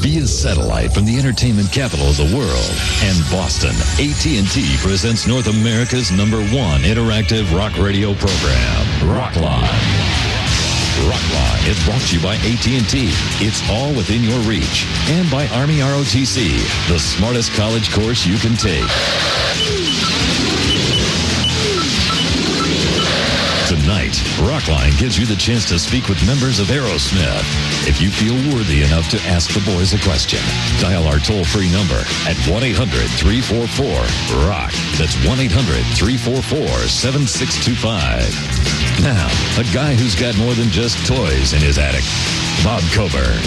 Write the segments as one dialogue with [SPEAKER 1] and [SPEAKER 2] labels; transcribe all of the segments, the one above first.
[SPEAKER 1] Via satellite from the entertainment capital of the world and Boston, AT&T presents North America's #1 interactive rock radio program, Rockline. Rockline is brought to you by AT&T. It's all within your reach. And by Army ROTC, the smartest college course you can take. Tonight, Rockline gives you the chance to speak with members of Aerosmith. If you feel worthy enough to ask the boys a question, dial our toll-free number at 1-800-344-ROCK. That's 1-800-344-7625. Now, a guy who's got more than just toys in his attic, Bob Coburn.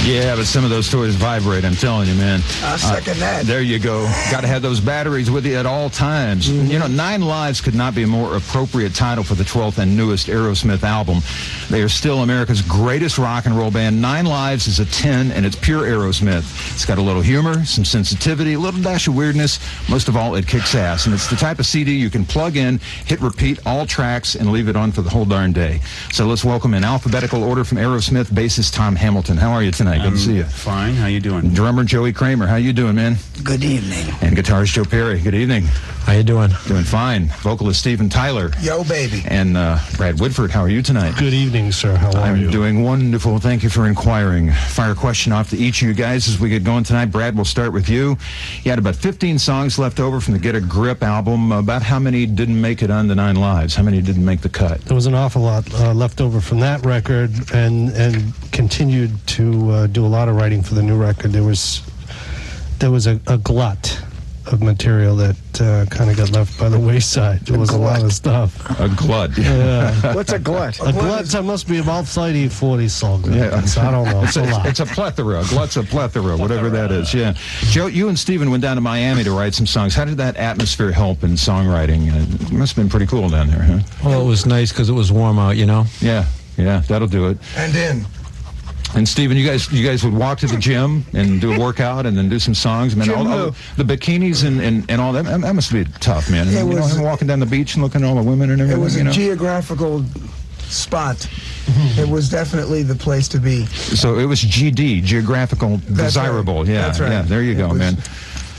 [SPEAKER 2] Yeah, but some of those toys vibrate, I'm telling you, man.
[SPEAKER 3] I second that.
[SPEAKER 2] There you go. Got to have those batteries with you at all times.
[SPEAKER 3] Mm-hmm.
[SPEAKER 2] You know, 9 Lives could not be a more appropriate title for the 12th and newest Aerosmith album. They are still America's greatest rock and roll band. 9 Lives is a 10, and it's pure Aerosmith. It's got a little humor, some sensitivity, a little dash of weirdness. Most of all, it kicks ass. And it's the type of CD you can plug in, hit repeat all tracks, and leave it on for the whole darn day. So let's welcome in alphabetical order from Aerosmith, bassist Tom Hamilton. How are you tonight? Good to see you.
[SPEAKER 4] Fine. How you doing?
[SPEAKER 2] Drummer Joey Kramer. How you doing, man?
[SPEAKER 3] Good evening.
[SPEAKER 2] And guitarist Joe Perry. Good evening.
[SPEAKER 5] How you doing?
[SPEAKER 2] Doing fine. Vocalist Steven Tyler.
[SPEAKER 3] Yo, baby.
[SPEAKER 2] And Brad Woodford. How are you tonight?
[SPEAKER 5] Good evening, sir. How are you?
[SPEAKER 2] I'm doing wonderful. Thank you for inquiring. Fire a question off to each of you guys as we get going tonight. Brad, we'll start with you. You had about 15 songs left over from the Get a Grip album. About how many didn't make it on the 9 Lives? How many didn't make the cut?
[SPEAKER 5] There was an awful lot left over from that record, and continued to do a lot of writing for the new record. There was a glut of material that kind of got left by the wayside. There was a lot of stuff.
[SPEAKER 2] A glut.
[SPEAKER 5] Yeah.
[SPEAKER 3] What's a glut?
[SPEAKER 5] A glut must be about 30, 40 songs.
[SPEAKER 2] Yeah.
[SPEAKER 5] I don't know. It's a lot.
[SPEAKER 2] It's a plethora. A glut's a plethora, whatever that is. Yeah. Joe, you and Steven went down to Miami to write some songs. How did that atmosphere help in songwriting? It must have been pretty cool down there, huh?
[SPEAKER 6] Well, it was nice because it was warm out, you know?
[SPEAKER 2] Yeah, that'll do it.
[SPEAKER 3] And in.
[SPEAKER 2] And Steven, you guys would walk to the gym and do a workout and then do some songs. I mean, all the bikinis and all that. That must be tough, man.
[SPEAKER 3] It was,
[SPEAKER 2] him walking down the beach and looking at all the women and everything.
[SPEAKER 3] It was a geographical spot. It was definitely the place to be.
[SPEAKER 2] So it was GD, geographical desirable.
[SPEAKER 3] Right.
[SPEAKER 2] Yeah,
[SPEAKER 3] That's right.
[SPEAKER 2] Yeah. There you go, man.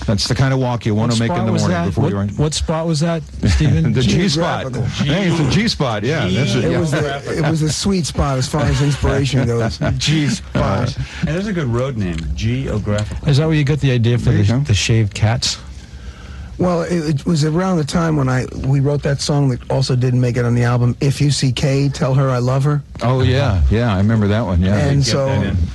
[SPEAKER 2] That's the kind of walk you want to make in the morning before you run.
[SPEAKER 6] What spot was that, Steven?
[SPEAKER 2] The G spot. Hey, it's a G spot. Yeah,
[SPEAKER 3] It was a sweet spot as far as inspiration goes.
[SPEAKER 2] G spot.
[SPEAKER 4] And there's a good road name, Geographical.
[SPEAKER 6] Is that where you got the idea for the shaved cats?
[SPEAKER 3] Well, it was around the time when we wrote that song that also didn't make it on the album. If you see Kay, tell her I love her.
[SPEAKER 2] Oh yeah, I remember that one. Yeah,
[SPEAKER 3] and so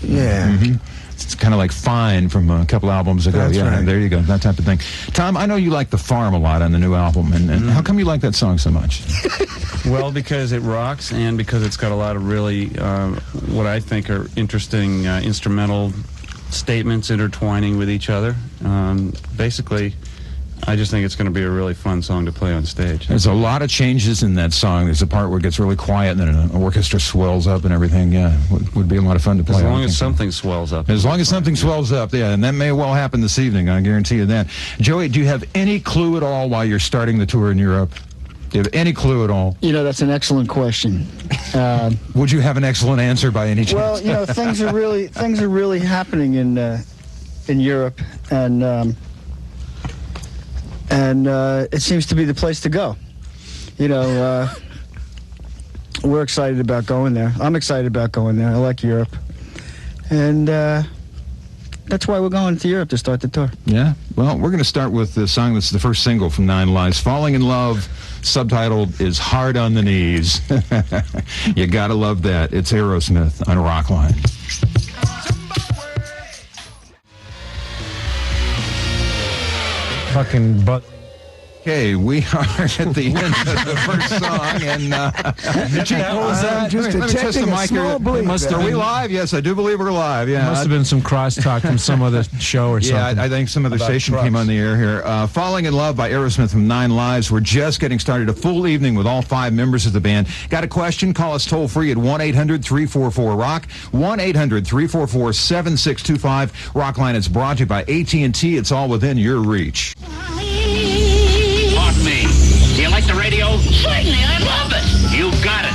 [SPEAKER 3] yeah.
[SPEAKER 2] Mm-hmm. It's kind of like Fine from a couple albums ago.
[SPEAKER 3] That's right.
[SPEAKER 2] There you go, that type of thing. Tom, I know you like The Farm a lot on the new album, and how come you like that song so much?
[SPEAKER 4] Well, because it rocks, and because it's got a lot of really, what I think are interesting instrumental statements intertwining with each other. Basically, I just think it's going to be a really fun song to play on stage.
[SPEAKER 2] There's a lot of changes in that song. There's a part where it gets really quiet and then an orchestra swells up and everything. Yeah, would be a lot of fun to play.
[SPEAKER 4] As long as something swells up.
[SPEAKER 2] As long as something swells up, yeah, and that may well happen this evening, I guarantee you that. Joey, do you have any clue at all why you're starting the tour in Europe? Do you have any clue at all?
[SPEAKER 7] You know, that's an excellent question.
[SPEAKER 2] Would you have an excellent answer by any chance?
[SPEAKER 7] Well, you know, things are really happening in Europe, and it seems to be the place to go. You know, we're excited about going there. I'm excited about going there. I like Europe. And that's why we're going to Europe to start the tour.
[SPEAKER 2] Yeah? Well, we're going to start with the song that's the first single from 9 Lives, Falling in Love, subtitled is Hard on the Knees. You gotta love that. It's Aerosmith on Rockline.
[SPEAKER 6] Fucking butt.
[SPEAKER 2] Okay, we are at the end of the first song, and
[SPEAKER 3] just detecting a small bleep.
[SPEAKER 2] Are we live? Yes, I do believe we're live. Yeah,
[SPEAKER 6] Must have been some crosstalk from some other show or something.
[SPEAKER 2] Yeah, I think some other station came on the air here. Falling in Love by Aerosmith from 9 Lives. We're just getting started. A full evening with all 5 members of the band. Got a question? Call us toll free at 1-800-344-ROCK. 1-800-344-7625. Rockline is brought to you by AT&T. It's all within your reach.
[SPEAKER 8] Pardon me. Do you like the radio? Certainly, I love it. You got it.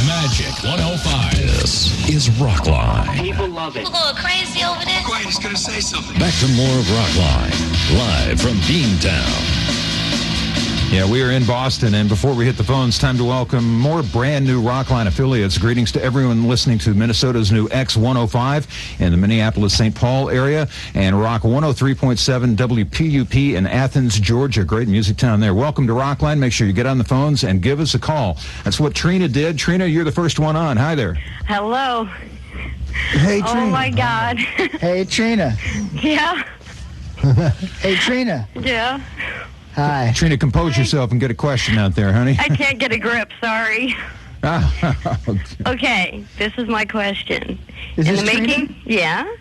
[SPEAKER 1] Magic 105. This is Rockline.
[SPEAKER 8] People love love it.
[SPEAKER 9] People going crazy over there.
[SPEAKER 10] Quiet, he's gonna say something.
[SPEAKER 1] Back to more of Rockline, live from Beantown.
[SPEAKER 2] Yeah, we are in Boston, and before we hit the phones, time to welcome more brand new Rockline affiliates. Greetings to everyone listening to Minnesota's new X105 in the Minneapolis-St. Paul area, and Rock 103.7 WPUP in Athens, Georgia. Great music town there. Welcome to Rockline. Make sure you get on the phones and give us a call. That's what Trina did. Trina, you're the first one on. Hi there.
[SPEAKER 11] Hello.
[SPEAKER 3] Hey, Trina.
[SPEAKER 11] Oh, my God.
[SPEAKER 7] Hey, Trina.
[SPEAKER 11] Yeah.
[SPEAKER 7] Hey, Trina.
[SPEAKER 11] Yeah.
[SPEAKER 7] Hi.
[SPEAKER 2] Trina, compose yourself and get a question out there, honey.
[SPEAKER 11] I can't get a grip, sorry. Okay, this is my question.
[SPEAKER 7] Is
[SPEAKER 11] in
[SPEAKER 7] this
[SPEAKER 11] the making,
[SPEAKER 7] Trina?
[SPEAKER 11] yeah.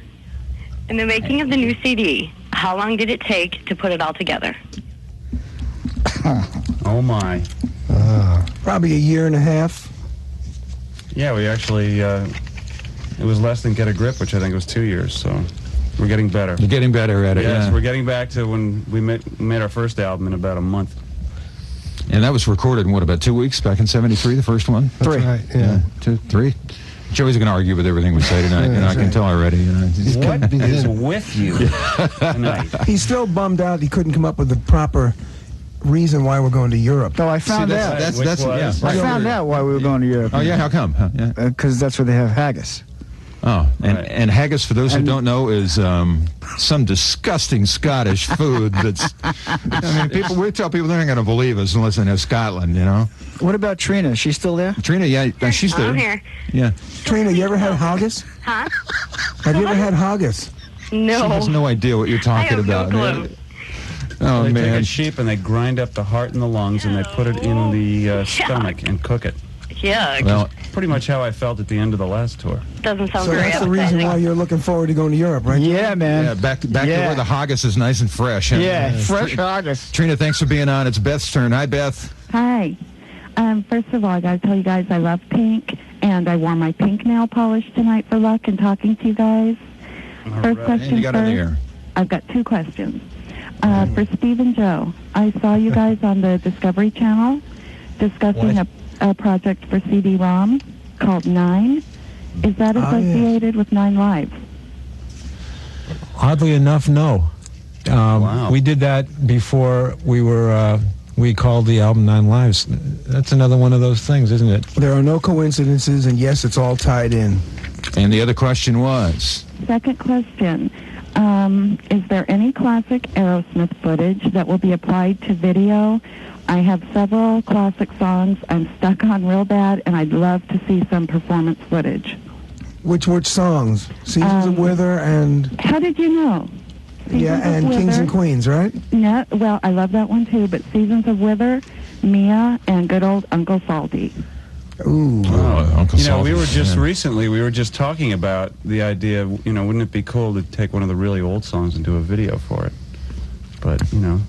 [SPEAKER 11] In the making of the new CD, how long did it take to put it all together?
[SPEAKER 4] Oh, my.
[SPEAKER 3] Probably a year and a half.
[SPEAKER 4] Yeah, we actually, it was less than Get a Grip, which I think was 2 years, so we're getting better.
[SPEAKER 2] You're getting better at it,
[SPEAKER 4] Yes,
[SPEAKER 2] yeah.
[SPEAKER 4] we're getting back to when we made our first album in about a month.
[SPEAKER 2] And that was recorded in, what, about 2 weeks, back in 73, the first one?
[SPEAKER 5] That's right, yeah.
[SPEAKER 2] 2, 3. Joey's going to argue with everything we say tonight. I can tell already.
[SPEAKER 4] What is with you tonight?
[SPEAKER 3] He's still bummed out he couldn't come up with the proper reason why we're going to Europe.
[SPEAKER 7] No, I found out.
[SPEAKER 4] I
[SPEAKER 7] found out why we were going to Europe.
[SPEAKER 2] Oh, yeah? How come? Yeah.
[SPEAKER 7] Because that's where they have haggis.
[SPEAKER 2] Oh, and,
[SPEAKER 4] Right.
[SPEAKER 2] and haggis, for those who don't know, is some disgusting Scottish food that's... I mean, we tell people they're not going to believe us unless they know Scotland, you know?
[SPEAKER 7] What about Trina? Is she still there?
[SPEAKER 2] Trina, yeah, she's there.
[SPEAKER 11] I'm here.
[SPEAKER 2] Yeah.
[SPEAKER 3] Trina, you ever had haggis?
[SPEAKER 11] Huh?
[SPEAKER 3] Have you ever had haggis?
[SPEAKER 11] No.
[SPEAKER 2] She has no idea what you're talking
[SPEAKER 11] I have
[SPEAKER 2] about.
[SPEAKER 11] no clue.
[SPEAKER 2] Oh,
[SPEAKER 4] They take
[SPEAKER 2] man.
[SPEAKER 4] a sheep and they grind up the heart and the lungs and they put it in the stomach and cook it.
[SPEAKER 11] Yeah,
[SPEAKER 2] Well,
[SPEAKER 4] Pretty much how I felt at the end of the last tour.
[SPEAKER 11] doesn't sound
[SPEAKER 3] So
[SPEAKER 11] very
[SPEAKER 3] that's the reason
[SPEAKER 11] appetizing.
[SPEAKER 3] why you're looking forward to going to Europe, right?
[SPEAKER 7] Yeah, man.
[SPEAKER 2] yeah, back to
[SPEAKER 7] Yeah.
[SPEAKER 2] where the haggis is nice and fresh. Huh?
[SPEAKER 7] Yeah, fresh haggis.
[SPEAKER 2] Trina, thanks for being on. It's Beth's turn. Hi, Beth.
[SPEAKER 12] Hi. First of all, I got to tell you guys I love pink, and I wore my pink nail polish tonight for luck and talking to you guys. First question
[SPEAKER 2] And you got on the
[SPEAKER 12] first.
[SPEAKER 2] air.
[SPEAKER 12] I've got two questions. For Steve and Joe, I saw you guys on the Discovery Channel discussing a project for CD-ROM called 9. Is that associated with 9 Lives?
[SPEAKER 6] Oddly enough, no.
[SPEAKER 4] Wow.
[SPEAKER 6] We did that before we called the album 9 Lives. That's another one of those things, isn't it?
[SPEAKER 3] There are no coincidences, and yes, it's all tied in.
[SPEAKER 2] And the other question was?
[SPEAKER 12] Second question, is there any classic Aerosmith footage that will be applied to video? I have several classic songs I'm stuck on real bad, and I'd love to see some performance footage.
[SPEAKER 3] Which songs? Seasons of Wither and...
[SPEAKER 12] How did you know?
[SPEAKER 3] Yeah, and Kings and Queens, right?
[SPEAKER 12] No, well, I love that one too, but Seasons of Wither, Mia, and good old Uncle Salty.
[SPEAKER 3] Ooh.
[SPEAKER 2] Uncle
[SPEAKER 4] You know, we
[SPEAKER 2] Salty,
[SPEAKER 4] were just
[SPEAKER 2] yeah.
[SPEAKER 4] recently, we were just talking about the idea of, you know, wouldn't it be cool to take one of the really old songs and do a video for it? But, you know.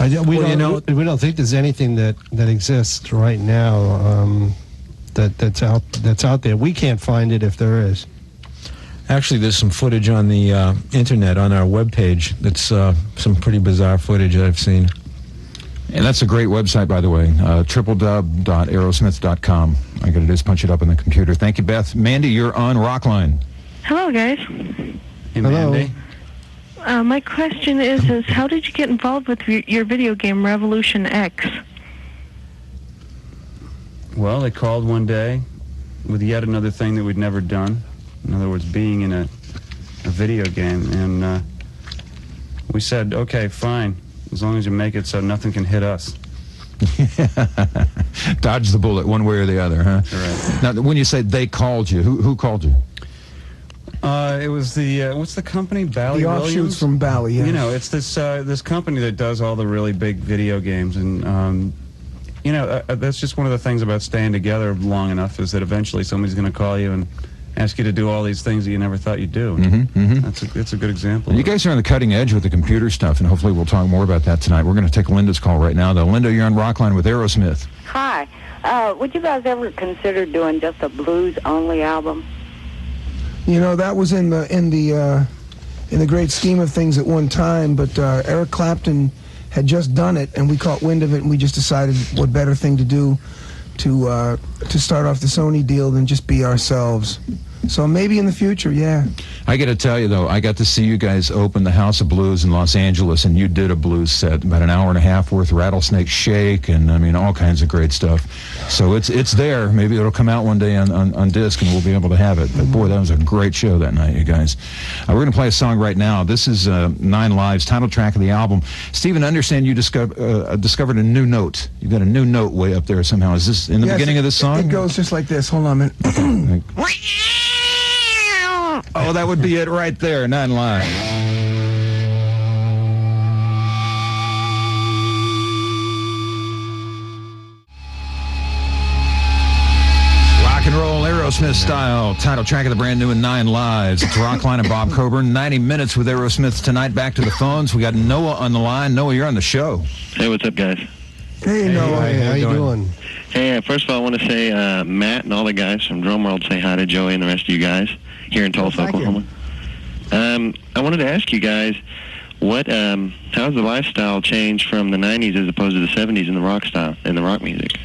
[SPEAKER 5] We don't think there's anything that exists right now that's out there. We can't find it if there is.
[SPEAKER 6] Actually, there's some footage on the internet on our webpage that's some pretty bizarre footage I've seen.
[SPEAKER 2] And that's a great website, by the way, www.aerosmith.com. I got to just punch it up on the computer. Thank you, Beth. Mandy, you're on Rockline.
[SPEAKER 11] Hello, guys.
[SPEAKER 4] Hey, Mandy.
[SPEAKER 11] My question is how did you get involved with your video game Revolution X?
[SPEAKER 4] Well, they called one day with yet another thing that we'd never done. In other words, being in a video game. And we said, okay, fine, as long as you make it so nothing can hit us.
[SPEAKER 2] Dodge the bullet one way or the other, huh?
[SPEAKER 4] Right.
[SPEAKER 2] Now, when you say they called you, who called you?
[SPEAKER 4] It was the, what's the company? Bally
[SPEAKER 3] The
[SPEAKER 4] Williams?
[SPEAKER 3] offshoots from Bally, yes.
[SPEAKER 4] You know, it's this company that does all the really big video games. And, you know, that's just one of the things about staying together long enough is that eventually somebody's going to call you and ask you to do all these things that you never thought you'd do. That's a good example.
[SPEAKER 2] You guys are on the cutting edge with the computer stuff, and hopefully we'll talk more about that tonight. We're going to take Linda's call right now, though. Linda, you're on Rockline with Aerosmith.
[SPEAKER 13] Hi. Would you guys ever consider doing just a blues-only album?
[SPEAKER 3] You know, that was in the great scheme of things at one time, but Eric Clapton had just done it, and we caught wind of it, and we just decided what better thing to do to start off the Sony deal than just be ourselves. So maybe in the future, yeah.
[SPEAKER 2] I got to tell you, though, I got to see you guys open the House of Blues in Los Angeles, and you did a blues set, about an hour and a half worth, Rattlesnake Shake, and, I mean, all kinds of great stuff. So it's there. Maybe it'll come out one day on disc, and we'll be able to have it. But, boy, that was a great show that night, you guys. We're going to play a song right now. This is 9 Lives, title track of the album. Stephen, I understand you discovered a new note. You've got a new note way up there somehow. Is this in the beginning of this song?
[SPEAKER 3] It goes just like this. Hold on a minute.
[SPEAKER 2] Oh, that would be it right there, 9 Lives. Rock and roll, Aerosmith style. Title track of the brand new and 9 Lives. It's Rockline and Bob Coburn. 90 minutes with Aerosmith tonight. Back to the phones. We got Noah on the line. Noah, you're on the show.
[SPEAKER 9] Hey, what's up, guys?
[SPEAKER 3] Hey, Noah.
[SPEAKER 5] Hey, how you doing?
[SPEAKER 9] Hey, first of all, I want to say Matt and all the guys from Drum World say hi to Joey and the rest of you guys here in Tulsa, Oklahoma. I wanted to ask you guys, how's the lifestyle changed from the 90s as opposed to the 70s in the rock style, in the rock music?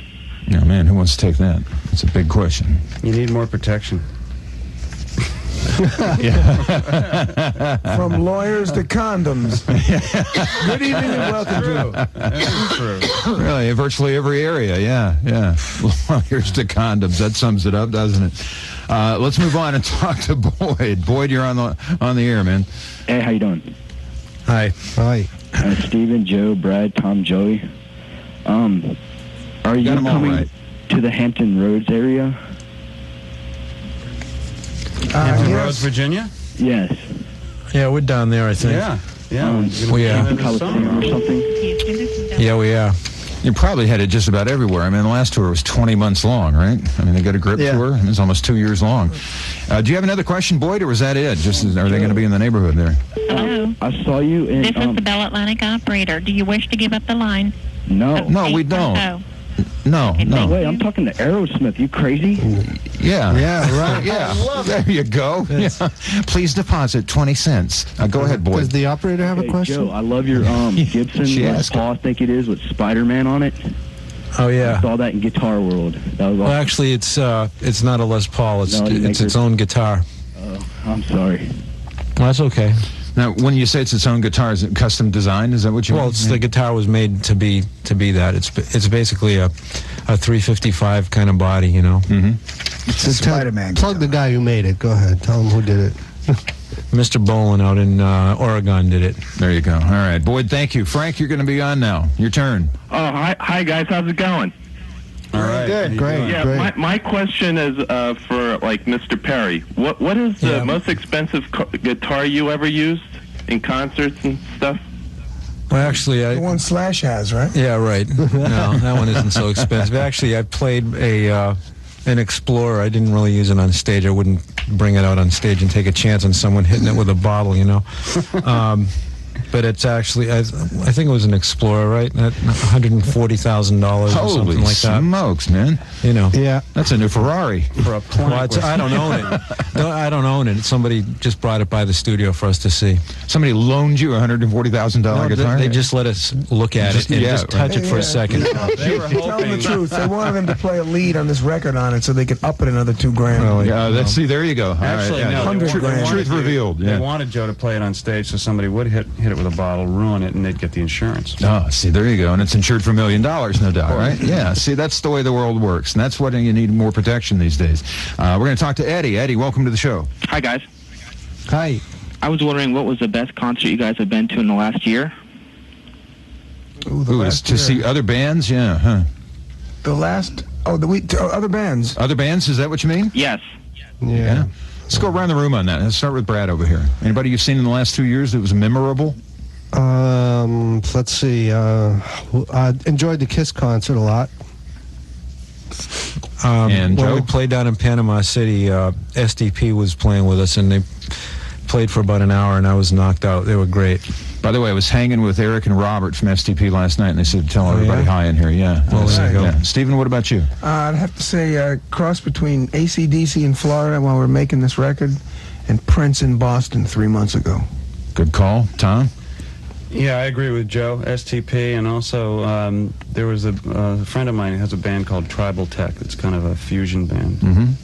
[SPEAKER 2] Oh, man, who wants to take that? That's a big question.
[SPEAKER 4] You need more protection.
[SPEAKER 3] From lawyers to condoms. Good evening and welcome to
[SPEAKER 2] Really, virtually every area, yeah. Lawyers to condoms. That sums it up, doesn't it? Let's move on and talk to Boyd. Boyd, you're on the air, man.
[SPEAKER 10] Hey, how you doing?
[SPEAKER 6] Hi.
[SPEAKER 10] Steven, Joe, Brad, Tom, Joey. Are you coming to the Hampton Roads area?
[SPEAKER 4] Hampton Roads, Virginia?
[SPEAKER 10] Yes.
[SPEAKER 6] Yeah, we're down there, I think.
[SPEAKER 4] Yeah.
[SPEAKER 6] We are.
[SPEAKER 10] Coliseum or something?
[SPEAKER 6] Yeah, we are.
[SPEAKER 2] You probably had it just about everywhere. I mean, the last tour was 20 months long, right? I mean, they got a grip tour. It was almost 2 years long. Do you have another question, Boyd, or was that it? Are they going to be in the neighborhood there?
[SPEAKER 12] Hello.
[SPEAKER 10] I saw you in...
[SPEAKER 12] This is the Bell Atlantic operator. Do you wish to give up the line?
[SPEAKER 10] No.
[SPEAKER 2] No, we don't. No.
[SPEAKER 10] Wait, I'm talking to Aerosmith. You crazy?
[SPEAKER 2] Yeah,
[SPEAKER 5] right.
[SPEAKER 2] Yeah, there you go. Yeah. Please deposit 20 cents. Go ahead, Boyd.
[SPEAKER 5] Does the operator have a question?
[SPEAKER 10] Joe, I love your Gibson Les Paul, I think it is, with Spider-Man on it.
[SPEAKER 6] Oh, yeah.
[SPEAKER 10] I saw that in Guitar World. That was awesome.
[SPEAKER 6] Well, actually, it's not a Les Paul. It's its own guitar.
[SPEAKER 10] I'm sorry.
[SPEAKER 6] Well, that's okay.
[SPEAKER 2] Now, when you say it's its own guitar, is it custom designed? Is that what you mean?
[SPEAKER 6] Well, the guitar was made to be that. It's basically a 355 kind of body, you know.
[SPEAKER 2] Mm-hmm.
[SPEAKER 3] It's a Spider-Man.
[SPEAKER 5] Plug the guy who made it. Go ahead. Tell him who did it.
[SPEAKER 6] Mr. Bolin out in Oregon did it.
[SPEAKER 2] There you go. All right, Boyd, thank you. Frank, you're going to be on now. Your turn.
[SPEAKER 14] Oh, hi guys. How's it going?
[SPEAKER 2] All right.
[SPEAKER 5] Good. Great.
[SPEAKER 14] Yeah, my question is for like Mr. Perry. What is the most expensive guitar you ever used in concerts and stuff?
[SPEAKER 6] Well, actually,
[SPEAKER 3] the one Slash has, right?
[SPEAKER 6] Yeah, right. No, that one isn't so expensive. Actually, I played an Explorer. I didn't really use it on stage. I wouldn't bring it out on stage and take a chance on someone hitting it with a bottle, you know. But it's actually, I think it was an Explorer, right? $140,000 or something like that.
[SPEAKER 2] Holy smokes, man!
[SPEAKER 6] You know,
[SPEAKER 5] yeah,
[SPEAKER 2] that's a new Ferrari
[SPEAKER 4] for a plank.
[SPEAKER 6] Well, I don't own it. No, I don't own it. Somebody just brought it by the studio for us to see.
[SPEAKER 2] Somebody loaned you a $140,000 guitar?
[SPEAKER 6] They just let us look at it and just touch it for a second.
[SPEAKER 3] They were Tell them the truth. They wanted them to play a lead on this record on it so they could up it another $2,000.
[SPEAKER 2] Well, yeah, see, there you go.
[SPEAKER 4] Actually,
[SPEAKER 2] right,
[SPEAKER 4] no,
[SPEAKER 2] truth revealed.
[SPEAKER 4] They wanted Joe to play it on stage so somebody would hit it with a bottle, ruin it, and they'd get the insurance.
[SPEAKER 2] Oh, see, there you go. And it's insured for $1 million, no doubt, right? Yeah, see, that's the way the world works. And that's what you need, more protection these days. We're going to talk to Eddie. Eddie, welcome to the show.
[SPEAKER 15] Hi, guys.
[SPEAKER 5] Hi.
[SPEAKER 15] I was wondering what was the best concert you guys have been to in the last year?
[SPEAKER 2] To see other bands? Yeah, huh.
[SPEAKER 3] The last... other bands.
[SPEAKER 2] Other bands, is that what you mean?
[SPEAKER 15] Yes.
[SPEAKER 2] Yeah. Let's go around the room on that. Let's start with Brad over here. Anybody you've seen in the last 2 years that was memorable?
[SPEAKER 5] Let's see. I enjoyed the Kiss concert a lot.
[SPEAKER 2] And
[SPEAKER 6] when
[SPEAKER 2] Joe?
[SPEAKER 6] we played down in Panama City, SDP was playing with us, and they played for about an hour, and I was knocked out. They were great.
[SPEAKER 2] By the way, I was hanging with Eric and Robert from SDP last night, and they said, tell everybody hi in here. Yeah.
[SPEAKER 6] Well, there you go.
[SPEAKER 2] Yeah. Stephen, what about you?
[SPEAKER 3] I'd have to say cross between AC/DC in Florida while we're making this record and Prince in Boston 3 months ago.
[SPEAKER 2] Good call. Tom?
[SPEAKER 4] Yeah, I agree with Joe, STP, and also there was a friend of mine who has a band called Tribal Tech. It's kind of a fusion band, and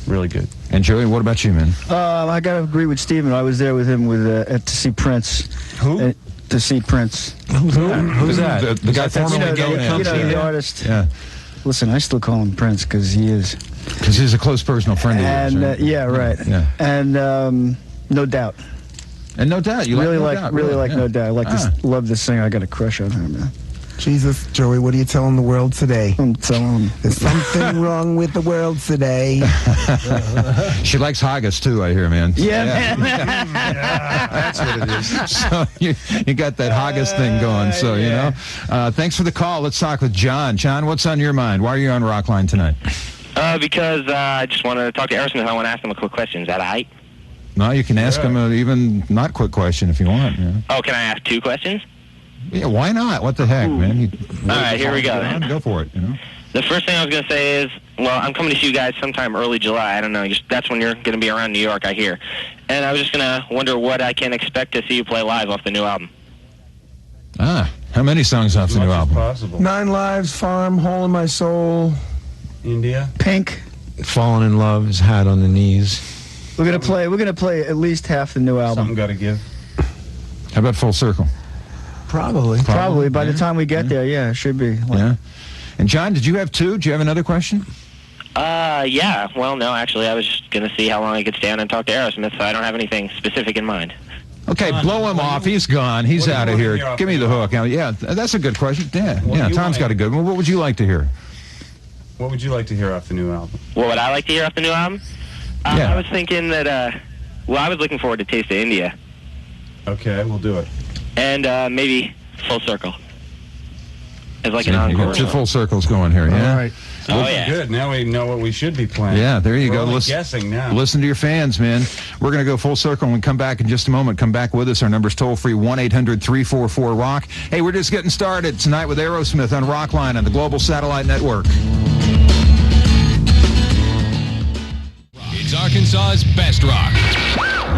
[SPEAKER 4] really good.
[SPEAKER 2] And Joey, what about you, man?
[SPEAKER 7] I got to agree with Steven. I was there with him to see Prince.
[SPEAKER 4] Who?
[SPEAKER 7] To see Prince.
[SPEAKER 6] Who's that?
[SPEAKER 2] The guy formerly
[SPEAKER 7] the artist.
[SPEAKER 2] Yeah.
[SPEAKER 7] Listen, I still call him Prince because he is.
[SPEAKER 2] Because he's a close personal friend of yours,
[SPEAKER 7] And
[SPEAKER 2] right?
[SPEAKER 7] yeah, right.
[SPEAKER 2] Yeah.
[SPEAKER 7] And No Doubt.
[SPEAKER 2] And No Doubt, you
[SPEAKER 7] really
[SPEAKER 2] like
[SPEAKER 7] No Doubt. I like this. Love this singer. I got a crush on her, man.
[SPEAKER 3] Jesus, Joey, what are you telling the world today?
[SPEAKER 7] I'm telling them.
[SPEAKER 3] There's something wrong with the world today.
[SPEAKER 2] She likes haggis, too, I hear, man.
[SPEAKER 7] Yeah,
[SPEAKER 2] man. That's what it is. So you got that haggis thing going, so, you know. Thanks for the call. Let's talk with John. John, what's on your mind? Why are you on Rockline tonight?
[SPEAKER 16] Because I just want to talk to Aerosmith. I want to ask them a quick question. Is that all right?
[SPEAKER 2] No, you can ask him an even not quick question if you want. Yeah.
[SPEAKER 16] Oh, can I ask 2 questions?
[SPEAKER 2] Yeah, why not? What the heck, man?
[SPEAKER 16] All right, here we go.
[SPEAKER 2] Go for it, you know.
[SPEAKER 16] The first thing I was going to say is, well, I'm coming to see you guys sometime early July. I don't know. That's when you're going to be around New York, I hear. And I was just going to wonder what I can expect to see you play live off the new album.
[SPEAKER 2] How many songs off the new album?
[SPEAKER 4] Possible.
[SPEAKER 3] 9 Lives, Farm, Hole in My Soul.
[SPEAKER 4] India.
[SPEAKER 7] Pink.
[SPEAKER 6] Fallen in Love, His Hat on the Knees.
[SPEAKER 7] We're gonna play at least half the new album.
[SPEAKER 4] Something got to give.
[SPEAKER 2] How about Full Circle?
[SPEAKER 3] Probably.
[SPEAKER 7] By the time we get there, yeah, it should be.
[SPEAKER 2] Yeah. And John, did you have 2? Do you have another question?
[SPEAKER 16] Yeah. Well, no, actually, I was just going to see how long I could stand and talk to Aerosmith, so I don't have anything specific in mind.
[SPEAKER 2] Okay, blow him off. He's gone. He's out of here. Give me the hook. Yeah, that's a good question. Yeah, Tom's got a good one. What would you like to hear?
[SPEAKER 4] What would you like to hear off the new album?
[SPEAKER 16] What would I like to hear off the new album?
[SPEAKER 2] Yeah.
[SPEAKER 16] I was thinking that, I was looking forward to Taste of India.
[SPEAKER 4] Okay, we'll do it.
[SPEAKER 16] And maybe Full Circle. As like an encore.
[SPEAKER 2] 2 full circles going here, yeah?
[SPEAKER 4] All right.
[SPEAKER 16] Oh, yeah.
[SPEAKER 4] Good. Now we know what we should be playing.
[SPEAKER 2] Yeah, there you
[SPEAKER 4] We're
[SPEAKER 2] go.
[SPEAKER 4] only
[SPEAKER 2] Listen,
[SPEAKER 4] guessing now.
[SPEAKER 2] Listen to your fans, man. We're going to go full circle and come back in just a moment. Come back with us. Our number's toll-free, 1-800-344-ROCK. Hey, we're just getting started tonight with Aerosmith on Rockline on the Global Satellite Network.
[SPEAKER 1] It's Arkansas's best rock.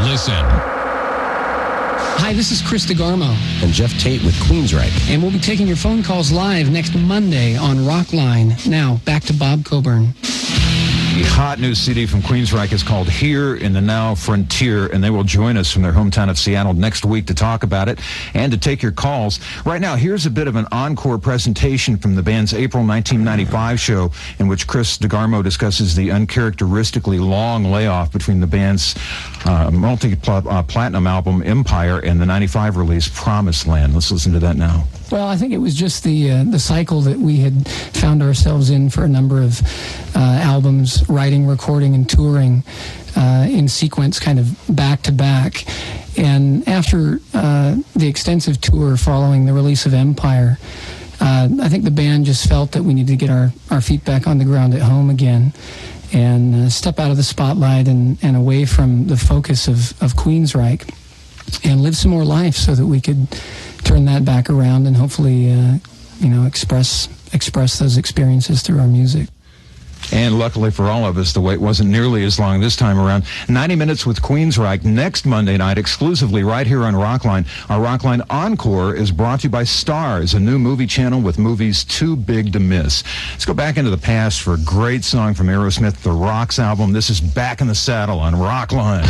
[SPEAKER 1] Listen.
[SPEAKER 17] Hi, this is Chris DeGarmo.
[SPEAKER 18] And Jeff Tate with Queensryche.
[SPEAKER 17] And we'll be taking your phone calls live next Monday on Rockline. Now, back to Bob Coburn.
[SPEAKER 2] The hot new CD from Queensryche is called Here in the Now Frontier, and they will join us from their hometown of Seattle next week to talk about it and to take your calls. Right now, here's a bit of an encore presentation from the band's April 1995 show in which Chris DeGarmo discusses the uncharacteristically long layoff between the band's multi-platinum album Empire and the 95 release Promised Land. Let's listen to that now.
[SPEAKER 17] Well, I think it was just the cycle that we had found ourselves in for a number of albums, writing, recording, and touring in sequence, kind of back to back. And after the extensive tour following the release of Empire, I think the band just felt that we needed to get our feet back on the ground at home again and step out of the spotlight and away from the focus of Queensryche and live some more life so that we could turn that back around and hopefully, express those experiences through our music.
[SPEAKER 2] And luckily for all of us, the wait wasn't nearly as long this time around. 90 Minutes with Queensryche next Monday night, exclusively right here on Rockline. Our Rockline Encore is brought to you by Stars, a new movie channel with movies too big to miss. Let's go back into the past for a great song from Aerosmith, the Rocks album. This is Back in the Saddle on Rockline.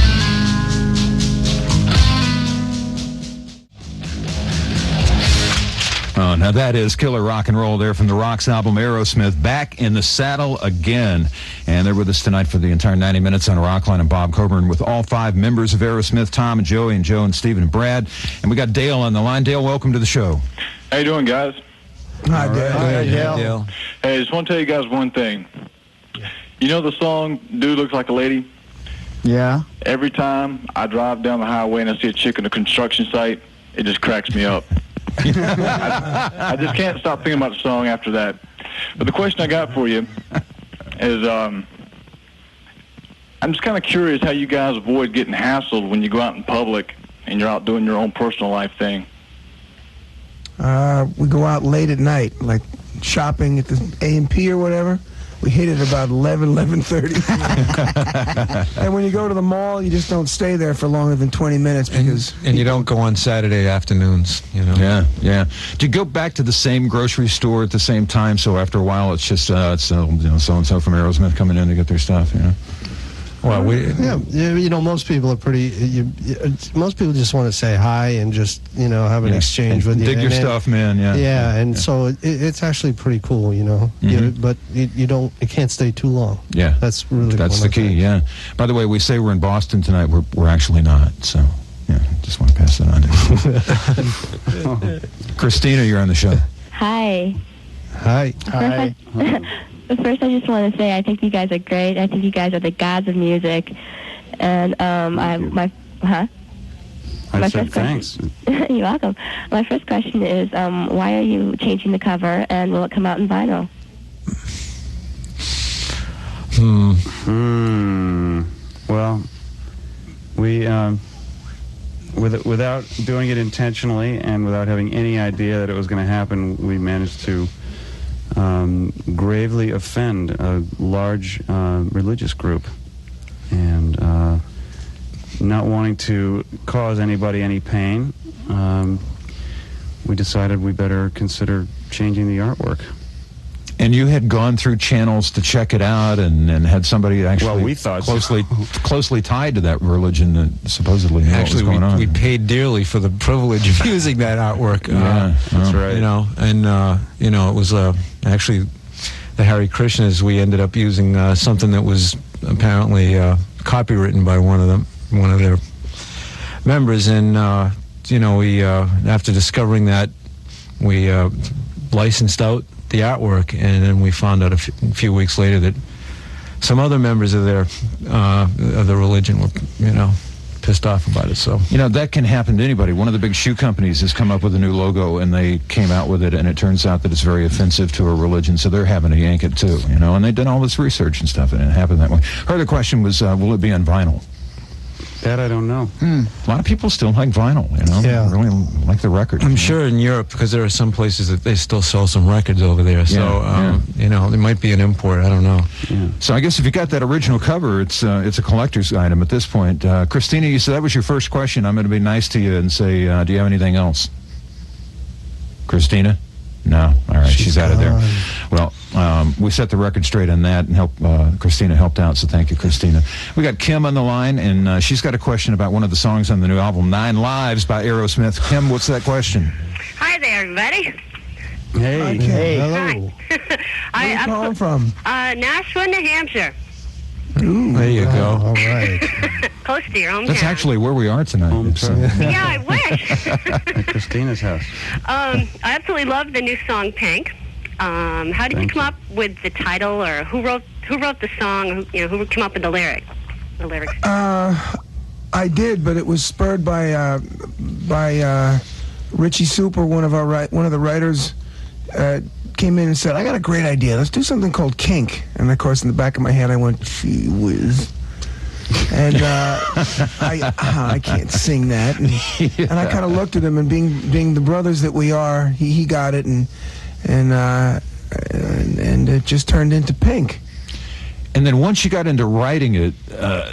[SPEAKER 2] Oh, now that is killer rock and roll there from the Rocks album, Aerosmith, Back in the Saddle again. And they're with us tonight for the entire 90 minutes on Rockline, and Bob Coburn with all 5 members of Aerosmith, Tom and Joey and Joe and Steve and Brad. And we got Dale on the line. Dale, welcome to the show.
[SPEAKER 19] How you doing, guys?
[SPEAKER 3] Hi, Dale.
[SPEAKER 7] Hi, Dale.
[SPEAKER 19] Hey, I just want to tell you guys one thing. You know the song, Dude Looks Like a Lady?
[SPEAKER 7] Yeah.
[SPEAKER 19] Every time I drive down the highway and I see a chick on a construction site, it just cracks me up. I just can't stop thinking about the song after that. But the question I got for you is, I'm just kind of curious how you guys avoid getting hassled when you go out in public and you're out doing your own personal life thing.
[SPEAKER 3] We go out late at night, like shopping at the A&P or whatever. We hit it about 11:30. And when you go to the mall, you just don't stay there for longer than 20 minutes because...
[SPEAKER 6] And you don't go on Saturday afternoons, you know.
[SPEAKER 2] Yeah. Do you go back to the same grocery store at the same time, so after a while it's just so-and-so from Aerosmith coming in to get their stuff, you know?
[SPEAKER 6] Well,
[SPEAKER 5] most people are pretty. Most people just want to say hi and just have an exchange with you.
[SPEAKER 2] Dig your stuff, man.
[SPEAKER 5] So it's actually pretty cool, you know. But you don't. It can't stay too long.
[SPEAKER 2] Yeah,
[SPEAKER 5] that's really
[SPEAKER 2] that's the key. Yeah. By the way, we say we're in Boston tonight. We're actually not. So just want to pass that on to you. Christina, you're on the show.
[SPEAKER 20] Hi.
[SPEAKER 5] Hi.
[SPEAKER 20] First, I just want to say I think you guys are great. I think you guys are the gods of music. And my first
[SPEAKER 4] thanks.
[SPEAKER 20] You're welcome. My first question is, why are you changing the cover, and will it come out in vinyl?
[SPEAKER 4] Well, we without doing it intentionally and without having any idea that it was going to happen, we managed to gravely offend a large religious group, and not wanting to cause anybody any pain, we decided we better consider changing the artwork.
[SPEAKER 2] And you had gone through channels to check it out, and had somebody actually
[SPEAKER 4] we thought
[SPEAKER 2] closely tied to that religion that supposedly knew what was going on.
[SPEAKER 6] We paid dearly for the privilege of using that artwork.
[SPEAKER 4] That's right.
[SPEAKER 6] You know, and it was actually the Hare Krishnas. We ended up using something that was apparently copywritten by one of their members, and we after discovering that, we licensed out the artwork, and then we found out a few weeks later that some other members of the religion were pissed off about it. So
[SPEAKER 2] that can happen to anybody. One of the big shoe companies has come up with a new logo, and they came out with it, and it turns out that it's very offensive to a religion, so they're having to yank it too. And they've done all this research and stuff, and it happened that way. Her other question was, will it be on vinyl?
[SPEAKER 4] That I don't know.
[SPEAKER 2] A lot of people still like vinyl,
[SPEAKER 5] Yeah.
[SPEAKER 2] Really like the record.
[SPEAKER 6] I'm sure in Europe, because there are some places that they still sell some records over there. So, there might be an import. I don't know.
[SPEAKER 2] Yeah. So I guess if you got that original cover, it's a collector's item at this point. Christina, you said that was your first question. I'm going to be nice to you and say, do you have anything else? Christina? No. All right. She's out of there. Well, we set the record straight on that, and Christina helped out, so thank you, Christina. We got Kim on the line, and she's got a question about one of the songs on the new album, 9 Lives by Aerosmith. Kim, what's that question?
[SPEAKER 21] Hi there, everybody.
[SPEAKER 4] Hey.
[SPEAKER 3] Hi, Kim.
[SPEAKER 5] Hello.
[SPEAKER 21] Where
[SPEAKER 3] are you calling from?
[SPEAKER 21] Nashua, New Hampshire.
[SPEAKER 2] Ooh,
[SPEAKER 6] there you go.
[SPEAKER 5] All right.
[SPEAKER 21] Close to your hometown.
[SPEAKER 2] That's actually where we are tonight.
[SPEAKER 21] Yeah, I wish.
[SPEAKER 4] At Christina's house.
[SPEAKER 21] I absolutely love the new song Pink. How did you come up with the title, or who wrote the song? Who came up with the lyrics?
[SPEAKER 3] I did, but it was spurred by Richie Super, one of the writers. Came in and said, I got a great idea. Let's do something called Kink. And, of course, in the back of my head, I went, gee whiz. And I can't sing that. And I kind of looked at him, and being the brothers that we are, he got it, and it just turned into Pink.
[SPEAKER 2] And then once you got into writing it,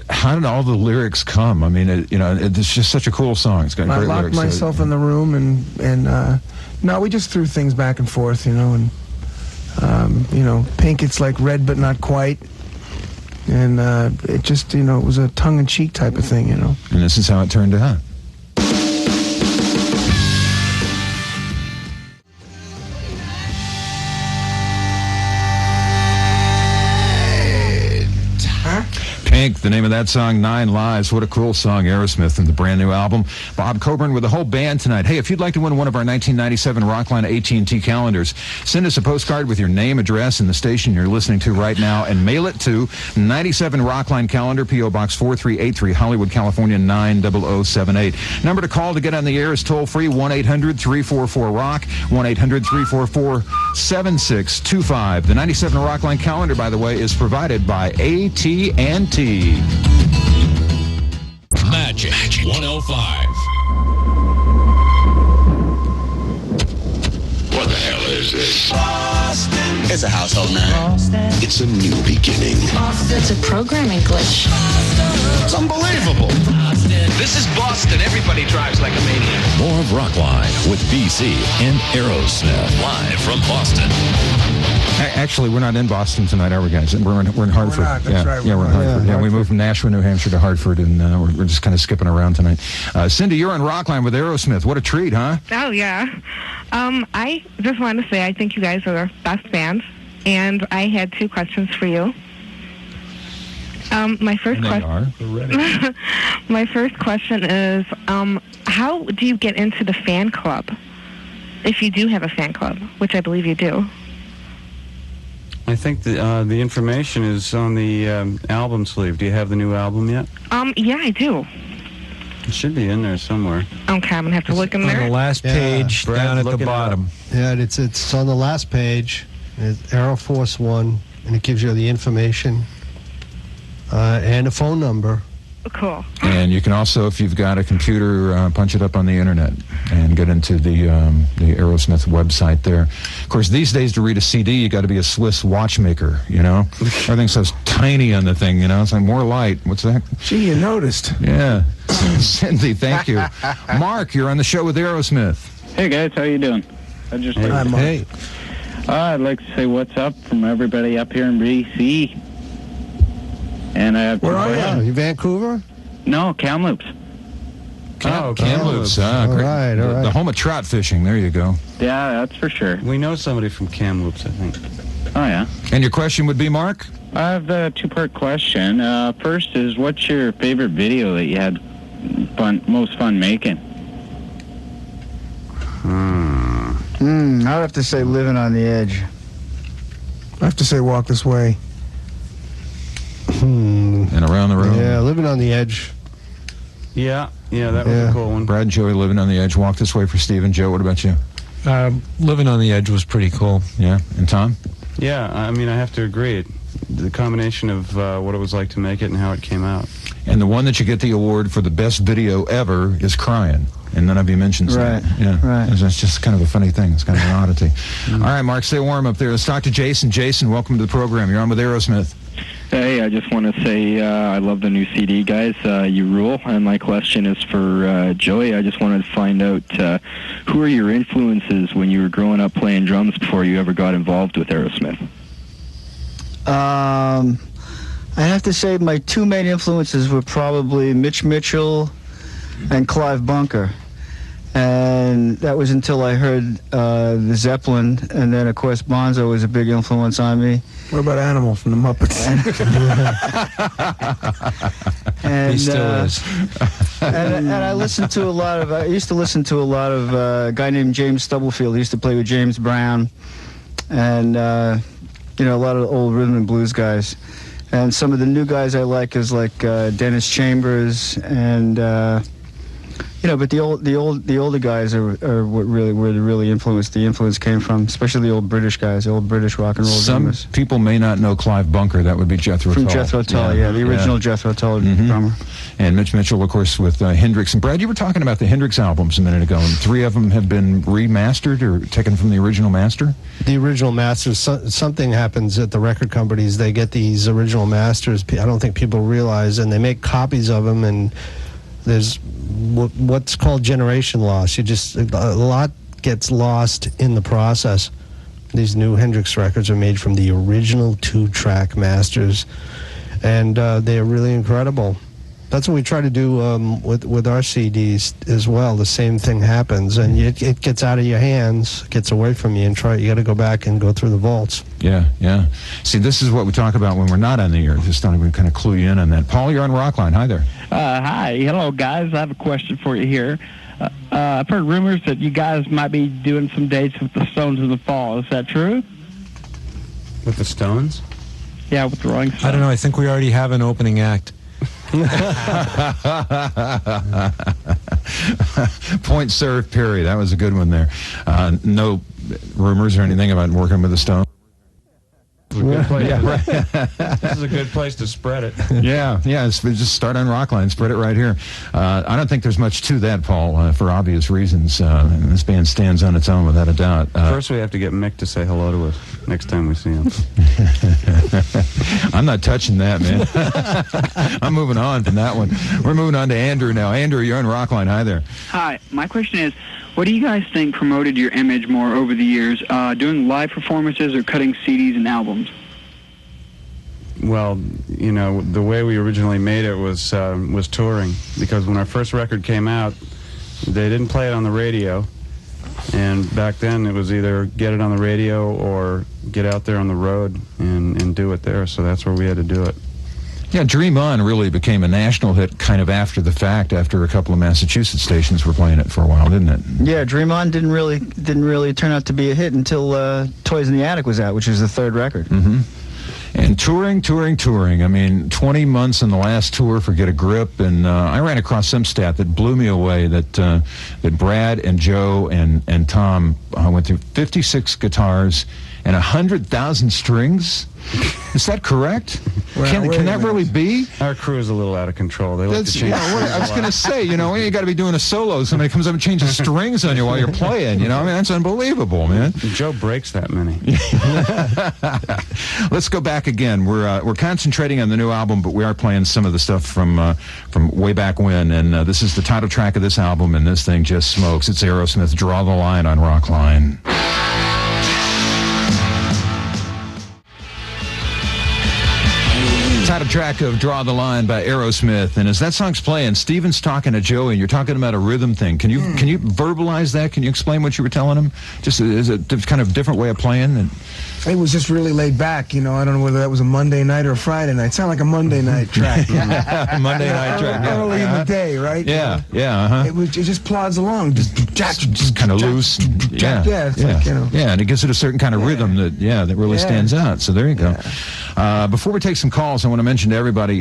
[SPEAKER 2] how did all the lyrics come? I mean, it's just such a cool song. It's got great lyrics.
[SPEAKER 3] I locked myself in the room, and no, we just threw things back and forth, and Pink, it's like red but not quite, and it just, it was a tongue-in-cheek type of thing, And
[SPEAKER 2] this is how it turned out. Pink, the name of that song, 9 Lives. What a cool song, Aerosmith, and the brand new album. Bob Coburn with the whole band tonight. Hey, if you'd like to win one of our 1997 Rockline AT&T calendars, send us a postcard with your name, address, and the station you're listening to right now, and mail it to 97 Rockline Calendar, P.O. Box 4383, Hollywood, California, 90078. Number to call to get on the air is toll-free, 1-800-344-ROCK, 1-800-344-7625. The 97 Rockline Calendar, by the way, is provided by AT&T.
[SPEAKER 1] Magic 105. What the hell is
[SPEAKER 8] is this?
[SPEAKER 22] Boston. It's a household name.
[SPEAKER 8] It's a new beginning.
[SPEAKER 23] It's a programming glitch.
[SPEAKER 22] It's unbelievable.
[SPEAKER 8] This is Boston. Everybody drives like a maniac.
[SPEAKER 1] More of Rockline with BC and Aerosmith live from Boston.
[SPEAKER 2] Actually, we're not in Boston tonight, are we, guys? We're in Hartford.
[SPEAKER 3] We're not, that's right,
[SPEAKER 2] Yeah, we're in
[SPEAKER 3] we're
[SPEAKER 2] Hartford.
[SPEAKER 3] not.
[SPEAKER 2] Yeah, we moved from Nashville, New Hampshire to Hartford, and we're just kind of skipping around tonight. Cindy, you're on Rockline with Aerosmith. What a treat, huh?
[SPEAKER 24] Oh, yeah. I just wanted to say I think you guys are the best band, and I had 2 questions for you. My first my first question is, how do you get into the fan club? If you do have a fan club, which I believe you do.
[SPEAKER 4] I think the information is on the album sleeve. Do you have the new album yet?
[SPEAKER 24] Yeah, I do.
[SPEAKER 4] It should be in there somewhere.
[SPEAKER 24] Okay, I'm gonna have to look in there.
[SPEAKER 6] On the last page,
[SPEAKER 4] Brad,
[SPEAKER 6] down at
[SPEAKER 4] look
[SPEAKER 6] the
[SPEAKER 4] it
[SPEAKER 6] bottom.
[SPEAKER 5] Yeah, it's on the last page. It's Aero Force 1, and it gives you the information and a phone number.
[SPEAKER 24] Cool.
[SPEAKER 2] And you can also, if you've got a computer, punch it up on the internet and get into the Aerosmith website there. Of course, these days to read a CD, you got to be a Swiss watchmaker, you know? Everything's so tiny on the thing, you know? It's like more light. What's that?
[SPEAKER 3] Gee, you noticed.
[SPEAKER 2] Yeah. Cindy, thank you. Mark, you're on the show with Aerosmith.
[SPEAKER 25] Hey, guys. How you doing? I just
[SPEAKER 2] Hey. Hi, Mark. Hey.
[SPEAKER 25] I'd like to say what's up from everybody up here in BC. And I have
[SPEAKER 5] Where are you? You Vancouver?
[SPEAKER 25] No, Kamloops.
[SPEAKER 2] Kamloops.
[SPEAKER 5] All
[SPEAKER 2] Great.
[SPEAKER 5] right.
[SPEAKER 2] The home of trout fishing. There you go.
[SPEAKER 25] Yeah, that's for sure.
[SPEAKER 4] We know somebody from Kamloops, I think.
[SPEAKER 25] Oh, yeah.
[SPEAKER 2] And your question would be, Mark?
[SPEAKER 25] I have a 2-part question. First is, what's your favorite video that you had most fun making?
[SPEAKER 7] I'd have to say Living on the Edge.
[SPEAKER 3] I have to say Walk This Way.
[SPEAKER 2] And Around the Room.
[SPEAKER 5] Yeah, Living on the Edge.
[SPEAKER 4] Yeah, that was a cool one.
[SPEAKER 2] Brad and Joey, Living on the Edge. Walk This Way for Steve and Joe. What about you?
[SPEAKER 6] Living on the Edge was pretty cool.
[SPEAKER 2] Yeah. And Tom?
[SPEAKER 4] Yeah, I mean, I have to agree. The combination of what it was like to make it and how it came out.
[SPEAKER 2] And the one that you get the award for the best video ever is Crying. And none of you mentioned that. Yeah.
[SPEAKER 7] Right.
[SPEAKER 2] That's just kind of a funny thing. It's kind of an oddity. All right, Mark, stay warm up there. Let's talk to Jason. Jason, welcome to the program. You're on with Aerosmith.
[SPEAKER 26] Hey, I just want to say I love the new CD, guys. You rule. And my question is for Joey. I just wanted to find out who are your influences when you were growing up playing drums before you ever got involved with Aerosmith?
[SPEAKER 7] I have to say my 2 main influences were probably Mitch Mitchell and Clive Bunker. And that was until I heard the Zeppelin, and then of course Bonzo was a big influence on me.
[SPEAKER 3] What about Animal from the Muppets?
[SPEAKER 7] And,
[SPEAKER 6] He still is.
[SPEAKER 7] and I listened to a lot of. I used to listen to a lot of a guy named James Stubblefield. He used to play with James Brown, and a lot of old rhythm and blues guys. And some of the new guys I like is like Dennis Chambers and. But the older guys are what really where the influence came from, especially the old British guys, the old British rock and roll drummers.
[SPEAKER 2] Some people may not know Clive Bunker. That would be Jethro Tull.
[SPEAKER 7] From Jethro Tull, the original Jethro Tull drummer.
[SPEAKER 2] And Mitch Mitchell, of course, with Hendrix. And Brad, you were talking about the Hendrix albums a minute ago, and 3 of them have been remastered or taken from the original master?
[SPEAKER 5] The original masters, something happens at the record companies. They get these original masters, I don't think people realize, and they make copies of them, and there's what's called generation loss. A lot gets lost in the process. These new Hendrix records are made from the original 2-track masters, and they're really incredible. That's what we try to do with our CDs as well. The same thing happens, and it gets out of your hands, gets away from you, and you got to go back and go through the vaults.
[SPEAKER 2] Yeah. See, this is what we talk about when we're not on the air. Just thought we kind of clue you in on that. Paul, you're on Rockline. Hi there.
[SPEAKER 27] Hi. Hello, guys. I have a question for you here. I've heard rumors that you guys might be doing some dates with the Stones in the fall. Is that true?
[SPEAKER 4] With the Stones?
[SPEAKER 27] Yeah, with the Rolling Stones.
[SPEAKER 6] I don't know. I think we already have an opening act.
[SPEAKER 2] Point served, Perry. That was a good one there. No rumors or anything about working with the Stones?
[SPEAKER 4] This is a good place.
[SPEAKER 2] Yeah, right.
[SPEAKER 4] This is a good place to spread it.
[SPEAKER 2] Yeah. Just start on Rockline, spread it right here. I don't think there's much to that, Paul, for obvious reasons. This band stands on its own without a doubt.
[SPEAKER 4] First, we have to get Mick to say hello to us next time we see him.
[SPEAKER 2] I'm not touching that, man. I'm moving on from that one. We're moving on to Andrew now. Andrew, you're on Rockline. Hi there.
[SPEAKER 9] Hi. My question is, what do you guys think promoted your image more over the years, doing live performances or cutting CDs and albums?
[SPEAKER 4] Well, you know, the way we originally made it was touring, because when our first record came out, they didn't play it on the radio, and back then it was either get it on the radio or get out there on the road and do it there, so that's where we had to do it.
[SPEAKER 2] Yeah, Dream On really became a national hit kind of after the fact, after a couple of Massachusetts stations were playing it for a while, didn't it?
[SPEAKER 7] Yeah, Dream On didn't really turn out to be a hit until Toys in the Attic was out, which is the third record.
[SPEAKER 2] Mm-hmm. And touring. I mean, 20 months on the last tour for Get a Grip, and I ran across some stat that blew me away, that Brad and Joe and Tom went through 56 guitars and 100,000 strings. Is that correct?
[SPEAKER 3] Well,
[SPEAKER 2] can that really be?
[SPEAKER 4] Our crew is a little out of control. They like to change.
[SPEAKER 2] I was going to say, you got to be doing a solo. Somebody comes up and changes strings on you while you're playing. I mean, that's unbelievable, man.
[SPEAKER 4] Joe breaks that many.
[SPEAKER 2] Let's go back again. We're concentrating on the new album, but we are playing some of the stuff from way back when. And this is the title track of this album, and this thing just smokes. It's Aerosmith. Draw the Line on Rockline. Title track of Draw the Line by Aerosmith. And as that song's playing, Steven's talking to Joey, and you're talking about a rhythm thing. Can you verbalize that? Can you explain what you were telling him? Just is it kind of different way of playing? And
[SPEAKER 3] it was just really laid back, I don't know whether that was a Monday night or a Friday night. It sounded like a Monday night track.
[SPEAKER 2] Monday night track, yeah.
[SPEAKER 3] Early in the day, right?
[SPEAKER 2] Yeah, yeah.
[SPEAKER 3] It just plods along, just
[SPEAKER 2] kind of loose. Yeah,
[SPEAKER 3] it's like,
[SPEAKER 2] Yeah, and it gives it a certain kind of rhythm that really stands out. So there you go. Before we take some calls, I want to mention to everybody,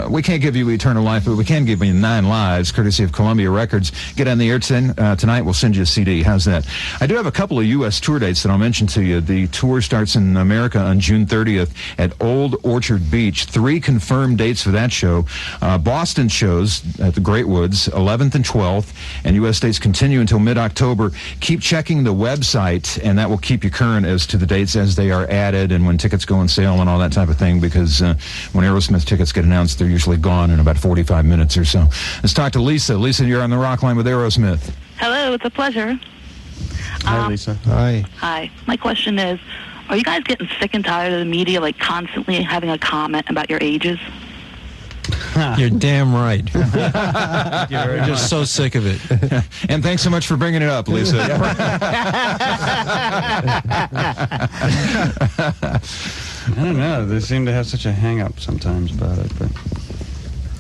[SPEAKER 2] we can't give you eternal life, but we can give you 9 lives, courtesy of Columbia Records. Get on the air tonight. We'll send you a CD. How's that? I do have a couple of U.S. tour dates that I'll mention to you. The tour starts in America on June 30th at Old Orchard Beach. 3 confirmed dates for that show. Boston shows at the Great Woods, 11th and 12th, and U.S. dates continue until mid-October. Keep checking the website, and that will keep you current as to the dates as they are added and when tickets go on sale and all that type of thing, because when Aerosmith tickets get announced, they're usually gone in about 45 minutes or so. Let's talk to Lisa. Lisa, you're on the Rockline with Aerosmith.
[SPEAKER 10] Hello, it's a pleasure.
[SPEAKER 4] Hi, Lisa.
[SPEAKER 2] Hi.
[SPEAKER 10] Hi. My question is, are you guys getting sick and tired of the media, like constantly having a comment about your ages?
[SPEAKER 6] You're damn right. You're just so sick of it.
[SPEAKER 2] And thanks so much for bringing it up, Lisa.
[SPEAKER 4] I don't know. They seem to have such a hang-up sometimes about it, but...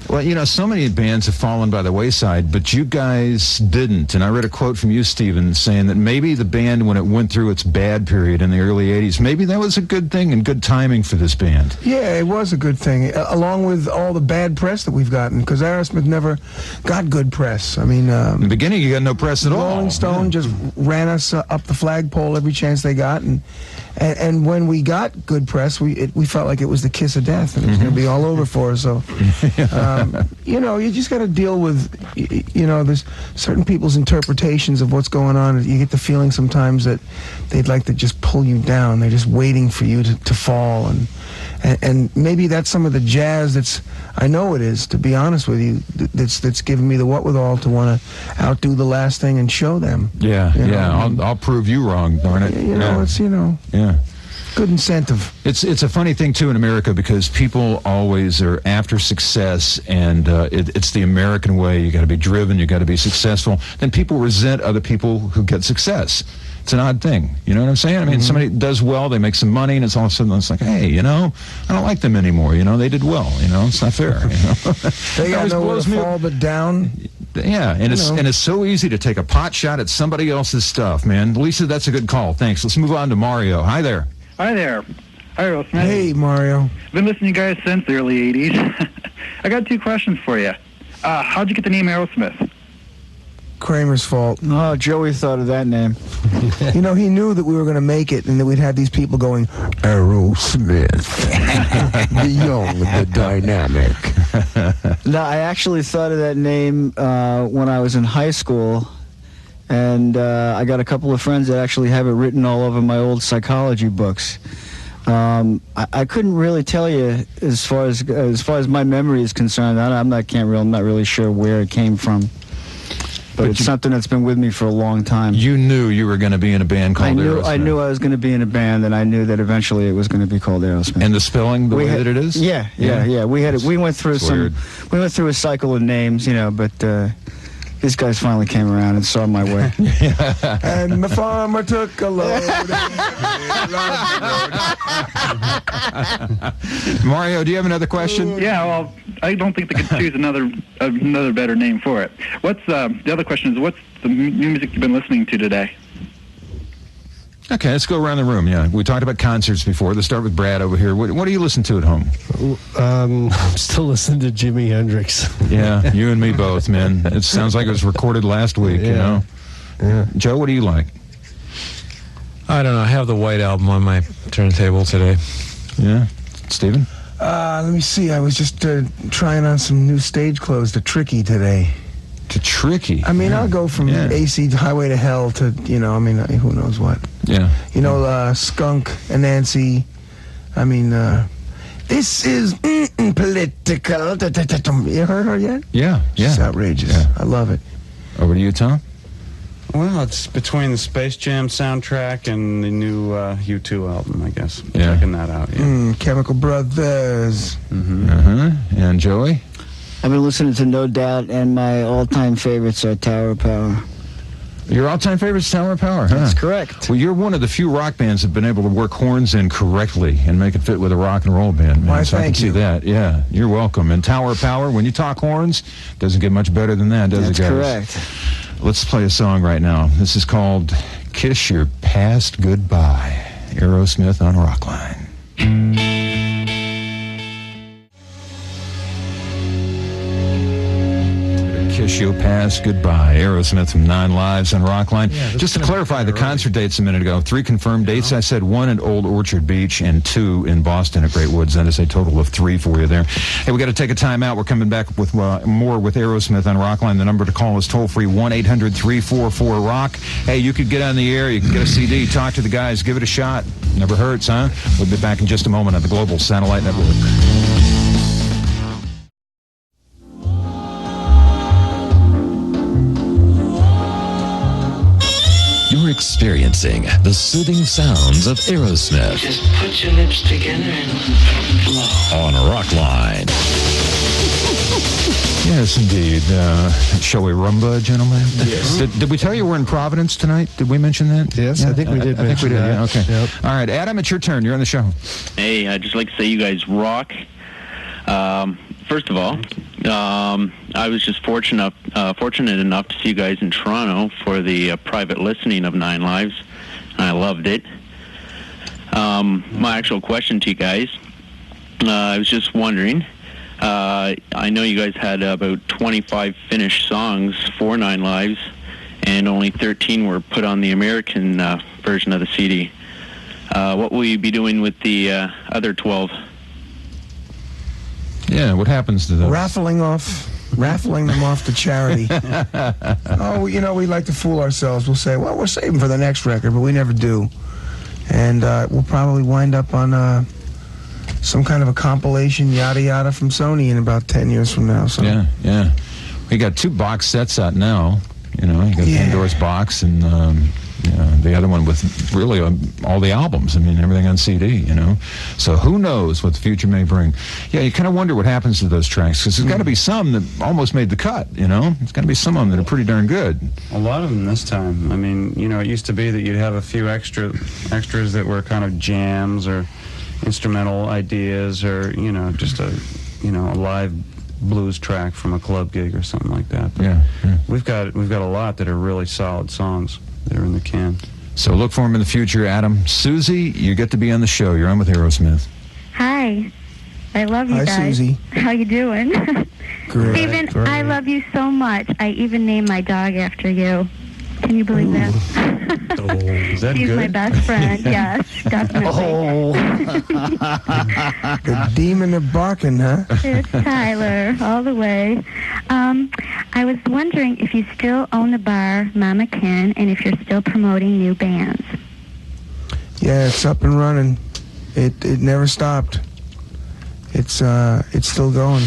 [SPEAKER 2] Well, so many bands have fallen by the wayside, but you guys didn't. And I read a quote from you, Steven, saying that maybe the band, when it went through its bad period in the early 80s, maybe that was a good thing and good timing for this band.
[SPEAKER 3] Yeah, it was a good thing, along with all the bad press that we've gotten, because Aerosmith never got good press. I mean... in
[SPEAKER 2] the beginning, you got no press at all.
[SPEAKER 3] Rolling Stone just ran us up the flagpole every chance they got, and when we got good press, we felt like it was the kiss of death, and it was going to be all over for us. So, you just got to deal with, there's certain people's interpretations of what's going on. You get the feeling sometimes that they'd like to just pull you down. They're just waiting for you to fall, and maybe that's some of the jazz I know it is, to be honest with you, that's giving me the whatwithal to want to outdo the last thing and show them.
[SPEAKER 2] Yeah, I'll prove you wrong, darn it.
[SPEAKER 3] It's
[SPEAKER 2] Yeah.
[SPEAKER 3] Good incentive.
[SPEAKER 2] It's a funny thing, too, in America, because people always are after success, and it's the American way. You got to be driven, you got to be successful. Then people resent other people who get success. It's an odd thing. You know what I'm saying? I mean, somebody does well, they make some money, and it's all of a sudden it's like, hey, I don't like them anymore. They did well. It's not fair.
[SPEAKER 3] They got nowhere to fall but down.
[SPEAKER 2] Yeah, and it's so easy to take a pot shot at somebody else's stuff, man. Lisa, that's a good call. Thanks. Let's move on to Mario. Hi there.
[SPEAKER 11] Hi there. Hi, Aerosmith.
[SPEAKER 3] Hey, Mario.
[SPEAKER 11] Been listening to you guys since the early 80s. I got 2 questions for you. How'd you get the name Aerosmith?
[SPEAKER 3] Kramer's fault.
[SPEAKER 7] Oh, Joey thought of that name.
[SPEAKER 3] You know, he knew that we were going to make it and that we'd have these people going, Aerosmith, the young, the dynamic.
[SPEAKER 7] No, I actually thought of that name when I was in high school, and I got a couple of friends that actually have it written all over my old psychology books. I couldn't really tell you as far as my memory is concerned. I'm not really sure where it came from. But it's something that's been with me for a long time.
[SPEAKER 2] You knew you were going to be in a band called Aerosmith.
[SPEAKER 7] I knew I was going to be in a band, and I knew that eventually it was going to be called Aerosmith.
[SPEAKER 2] And the spelling, the way that it is?
[SPEAKER 7] Yeah. We went through a cycle of names, you know, but these guys finally came around and saw my way.
[SPEAKER 3] And the farmer took a load.
[SPEAKER 2] Mario, do you have another question?
[SPEAKER 11] Yeah, well, I don't think they could choose another better name for it. What's the other question is, what's the new music you've been listening to today?
[SPEAKER 2] Okay, let's go around the room. Yeah, we talked about concerts before. Let's start with Brad over here. What do you listen to at home?
[SPEAKER 5] I'm still listening to Jimi Hendrix.
[SPEAKER 2] Yeah, you and me both, man. It sounds like it was recorded last week, you know?
[SPEAKER 5] Yeah.
[SPEAKER 2] Joe, what do you like?
[SPEAKER 6] I don't know. I have the White Album on my turntable today.
[SPEAKER 2] Yeah. Steven?
[SPEAKER 3] Let me see. I was just trying on some new stage clothes to Tricky today.
[SPEAKER 2] To Tricky?
[SPEAKER 3] I mean, I'll go from AC Highway to Hell to, you know, I mean, who knows what.
[SPEAKER 2] Yeah.
[SPEAKER 3] You know, Skunk and Nancy. I mean, this is political. You heard her yet?
[SPEAKER 2] Yeah.
[SPEAKER 3] She's outrageous. Yeah. I love it.
[SPEAKER 2] Over to you, Tom?
[SPEAKER 4] Well, it's between the Space Jam soundtrack and the new U2 album, I guess.
[SPEAKER 2] Yeah.
[SPEAKER 4] Checking that out, yeah.
[SPEAKER 3] Chemical Brothers.
[SPEAKER 2] Mm-hmm. And Joey?
[SPEAKER 7] I've been listening to No Doubt, and my all-time favorites are Tower of Power.
[SPEAKER 2] Your all-time favorite is Tower of Power, huh?
[SPEAKER 7] That's correct.
[SPEAKER 2] Well, you're one of the few rock bands that have been able to work horns in correctly and make it fit with a rock and roll band, man.
[SPEAKER 3] Why,
[SPEAKER 2] so I can see that. Yeah, you're welcome. And Tower of Power, when you talk horns, doesn't get much better than that, does it, guys?
[SPEAKER 7] That's correct.
[SPEAKER 2] Let's play a song right now. This is called Kiss Your Past Goodbye. Aerosmith on Rockline. Kiss Your Past Goodbye. Aerosmith from 9 Lives on Rockline. Yeah, just to clarify the concert dates a minute ago, 3 confirmed dates. I said 1 at Old Orchard Beach and 2 in Boston at Great Woods. That is a total of 3 for you there. Hey, we got to take a time out. We're coming back with more with Aerosmith on Rockline. The number to call is toll-free 1-800-344-ROCK. Hey, you could get on the air. You can get a CD. Talk to the guys. Give it a shot. Never hurts, huh? We'll be back in just a moment on the Global Satellite Network.
[SPEAKER 1] You're experiencing the soothing sounds of Aerosmith.
[SPEAKER 8] Just put your lips together and blow.
[SPEAKER 1] On Rockline.
[SPEAKER 2] Yes, indeed. Shall we rumba, gentlemen?
[SPEAKER 3] Yes.
[SPEAKER 2] Did we tell you we're in Providence tonight? Did we mention that?
[SPEAKER 5] Yes, yeah, I think we did
[SPEAKER 2] I think we did,
[SPEAKER 5] that.
[SPEAKER 2] yeah, okay.
[SPEAKER 5] Yep.
[SPEAKER 2] All right, Adam, it's your turn. You're on the show.
[SPEAKER 12] Hey, I'd just like to say you guys rock. First of all, I was just fortunate enough to see you guys in Toronto for the private listening of 9 Lives. I loved it. My actual question to you guys, I was just wondering, I know you guys had about 25 finished songs for 9 Lives, and only 13 were put on the American version of the CD. What will you be doing with the other 12?
[SPEAKER 2] Yeah, what happens to those?
[SPEAKER 3] Raffling them off to charity. Oh, you know, we like to fool ourselves. We'll say, well, we're saving for the next record, but we never do. And we'll probably wind up on some kind of a compilation, yada yada, from Sony in about 10 years from now. So.
[SPEAKER 2] Yeah. We got 2 box sets out now. You know, you got Pandora's Box and the other one with really all the albums. I mean, everything on CD, you know. So who knows what the future may bring. Yeah, you kind of wonder what happens to those tracks, because there's got to be some that almost made the cut, you know. There's got to be some of them that are pretty darn good.
[SPEAKER 4] A lot of them this time. I mean, you know, it used to be that you'd have a few extras that were kind of jams or instrumental ideas, or, you know, just a live blues track from a club gig or something like that. But
[SPEAKER 2] yeah.
[SPEAKER 4] We've got a lot that are really solid songs that are in the can.
[SPEAKER 2] So look for them in the future, Adam. Susie, you get to be on the show. You're on with Aerosmith.
[SPEAKER 20] Hi.
[SPEAKER 13] I love you
[SPEAKER 3] Hi,
[SPEAKER 13] guys.
[SPEAKER 3] Susie.
[SPEAKER 13] How you doing?
[SPEAKER 3] Great.
[SPEAKER 13] Stephen,
[SPEAKER 3] Great.
[SPEAKER 13] I love you so much. I even named my dog after you. Can you believe that?
[SPEAKER 4] Is that
[SPEAKER 13] She's
[SPEAKER 4] good?
[SPEAKER 13] my best friend. Yes, definitely.
[SPEAKER 3] Oh. The demon of barking, huh?
[SPEAKER 13] It's Tyler, all the way. I was wondering if you still own the bar Mama Ken and if you're still promoting new bands.
[SPEAKER 3] Yeah, it's up and running. It never stopped. It's still going.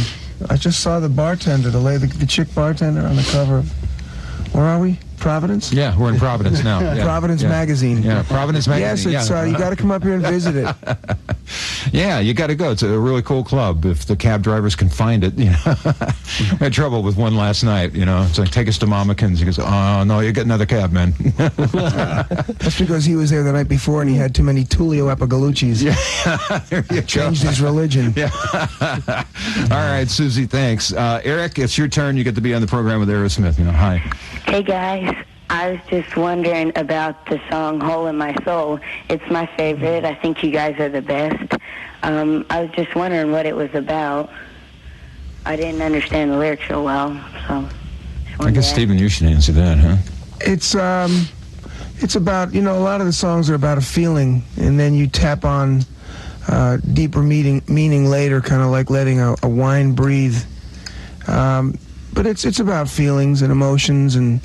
[SPEAKER 3] I just saw the bartender, the chick bartender on the cover of, where are we? Providence?
[SPEAKER 2] Yeah, we're in Providence now. Yeah.
[SPEAKER 3] Providence
[SPEAKER 2] Yeah.
[SPEAKER 3] Magazine.
[SPEAKER 2] Yeah, Providence Magazine.
[SPEAKER 3] Yes, it's you got to come up here and visit it.
[SPEAKER 2] Yeah, you got to go. It's a really cool club. If the cab drivers can find it, you know. I had trouble with one last night, you know. It's like, take us to Mama Ken's. He goes, oh, no, you get another cab, man.
[SPEAKER 3] That's because he was there the night before and he had too many Tullio Epigalucci's.
[SPEAKER 2] Yeah, there you
[SPEAKER 3] Changed
[SPEAKER 2] go.
[SPEAKER 3] his religion.
[SPEAKER 2] Yeah. All right, Susie, thanks. Eric, it's your turn. You get to be on the program with Aerosmith. You know, hi.
[SPEAKER 14] Hey guys, I was just wondering about the song Hole in My Soul. It's my favorite. I think you guys are the best. I was just wondering what it was about. I didn't understand the lyrics so well, so...
[SPEAKER 2] I guess, Stephen, you should answer that, huh?
[SPEAKER 3] It's about, you know, a lot of the songs are about a feeling, and then you tap on deeper meaning later, kind of like letting a wine breathe. But it's about feelings and emotions, and